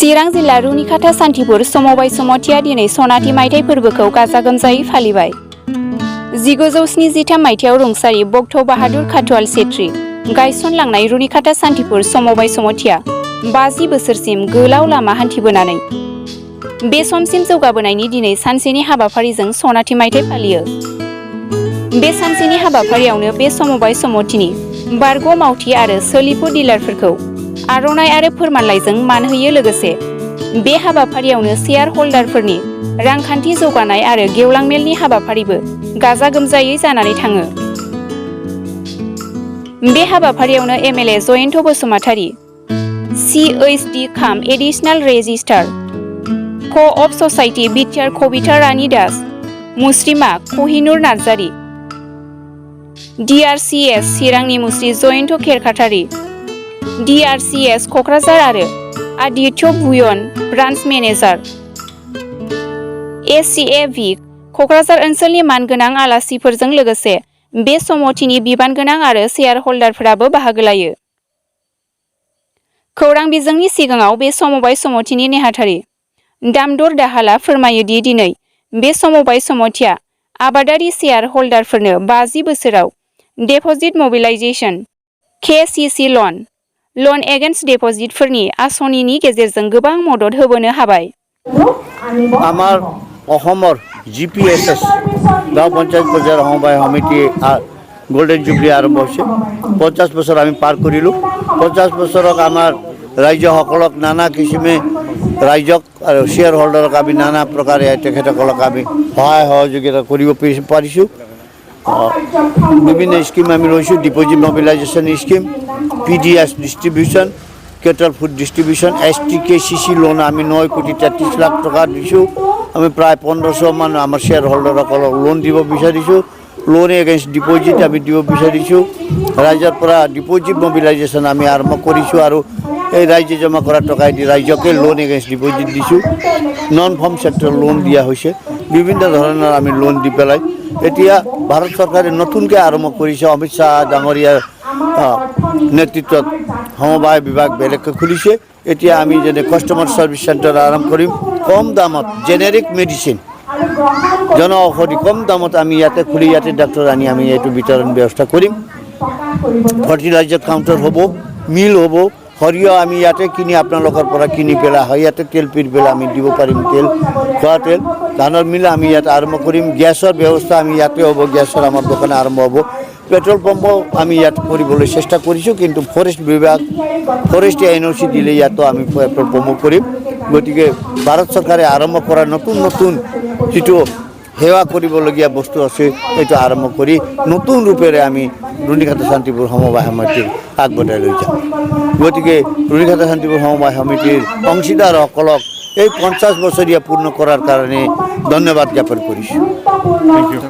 चिरां जिल्ला रुनिखाता सान्थिपुर समबाय समथिया दिनै सनाथि मायथाइ फोरबोखौ गाजा गोमजायै फालिबाय। 1973 मायथाइयाव रुंसारि बक्थ बाहादुर खाटुवाल सेत्री गायसनलांनाय रुनिखाता सान्थिपुर समबाय समथिया 50 बोसोरसिम गोलाव लामा हान्थिबोनानै बे समसिम जौगाबोनायनि दिनै सानसेनि हाबाफारिजों सनाथि मायथाइ फालियो। बे सानसेनि हाबाफारियावनो बे समबाय समथिनि बारग' मावथि आरो सोलिफु डिलारफोरखौ आर'नाइ आरो फोरमानलाइजों मान होयो। लोगोसे बे हाबाफारियावनो शेयार हल्डारफोरनि रांखान्थि जौगानाय आरो गेवलां मेलनि हाबाफारिबो गाजा गोमजायै जानानै थाङो। बे हाबाफारियावनो एमएलए जयन्त बसुमतारी, CHD खाम एडिशनेल रेजिस्ट्रार क-अप ससाइटि बिटिआर कबिता रानी दास, मुस्रिमा कहिनुर नार्जारी, DRCS चिरांनि मुस्रि जयन्त खेरखातारी, DRCS क'क्राझार आरो Aditya Bhuyan branch manager, ACAV Kokrajhar ओनसोलनि मानगोनां आलासिफोरजों लोगोसे बे समथिनि बिबानगोनां आरो शेयार हल्डारफोराबो बाहागो लायो। खौरां बिजोंनि सिगाङाव बे समबाय समथिनि नेहाथारि दामदर दाहालआ फोरमायो दि दिनै बे समबाय समथिया आबादारि शेयार हल्डारफोरनो 50 बोसोराव डिप'जिट मबिलाइजेशन KCC लन एगेन्स्ट डिप'जिटफोरनि आसनिनि गेजेरजों गोबां मदद होबोनो हाबाय। আমাৰ অসমৰ GPSS গাঁও পঞ্চায়ত পৰ্যায়ৰ সমবায় সমিতি গোল্ডেন জুবলি আৰম্ভ হৈছে। 50 বছৰ আমি পাৰ কৰিলোঁ। 50 বছৰক আমাৰ ৰাইজসকলক নানা কিচিমে ৰাইজক আৰু শ্বেয়াৰ হোল্ডাৰক আমি নানা প্ৰকাৰে তেখেতসকলক আমি সহায় সহযোগিতা কৰিব পাৰিছোঁ। বিভিন্ন স্কিম আমি লৈছোঁ। Deposit mobilisation scheme, PDS distribution, cattle food distribution, STKCC loan আমি 9 কোটি 33 লাখ টকা দিছোঁ। আমি প্ৰায় 1500 মান আমাৰ শ্বেয়াৰ হোল্ডাৰসকলক লোন দিব বিচাৰিছোঁ। লোন এগেইনষ্ট ডিপ'জিট আমি দিব বিচাৰিছোঁ। ৰাইজৰ পৰা ডিপ'জিট মবিলাইজেশ্যন আমি আৰম্ভ কৰিছোঁ আৰু এই ৰাইজে জমা কৰা টকাইদি ৰাইজকে লোন এগেইনষ্ট ডিপ'জিট দিছোঁ। নন ফাৰ্ম চেক্টৰ লোন দিয়া হৈছে। বিভিন্ন ধৰণৰ আমি লোন দি পেলাই এতিয়া ভাৰত চৰকাৰে নতুনকৈ আৰম্ভ কৰিছে। অমিত শ্বাহ ডাঙৰীয়াৰ নেতৃত্বত সমবায় বিভাগ বেলেগকৈ খুলিছে। এতিয়া আমি যেনে কাষ্টমাৰ ছাৰ্ভিচ চেণ্টাৰ আৰম্ভ কৰিম। কম দামত জেনেৰিক মেডিচিন, জন ঔষধি কম দামত আমি ইয়াতে খুলি ইয়াতে ডাক্তৰ আনি আমি এইটো বিতৰণ ব্যৱস্থা কৰিম। ফাৰ্টিলাইজাৰ কাউণ্টাৰ হ'ব, মিল হ'ব। সৰিয়হ আমি ইয়াতে কিনি আপোনালোকৰ পৰা কিনি পেলাই হয় ইয়াতে তেল পিৰি পেলাই আমি দিব পাৰিম। তেল, খোৱা তেল, ধানৰ মিল আমি ইয়াতে আৰম্ভ কৰিম। গেছৰ ব্যৱস্থা আমি ইয়াতে হ'ব। গেছৰ আমাৰ দোকান আৰম্ভ হ'ব। পেট্ৰল পাম্প আমি ইয়াত কৰিবলৈ চেষ্টা কৰিছোঁ, কিন্তু ফৰেষ্ট বিভাগ ফৰেষ্ট NOC দিলে ইয়াতো আমি পেট্ৰল পাম্প কৰিম। গতিকে ভাৰত চৰকাৰে আৰম্ভ কৰা নতুন নতুন যিটো সেৱা কৰিবলগীয়া বস্তু আছে এইটো আৰম্ভ কৰি নতুন ৰূপেৰে আমি ৰুনিখাতা শান্তিপুৰ সমবায় সমিতিক আগবঢ়াই লৈ যাম। গতিকে ৰুনিখাতা শান্তিপুৰ সমবায় সমিতিৰ অংশীদাৰসকলক এই 50 বছৰীয়া পূৰ্ণ কৰাৰ কাৰণে ধন্যবাদ জ্ঞাপন কৰিছোঁ।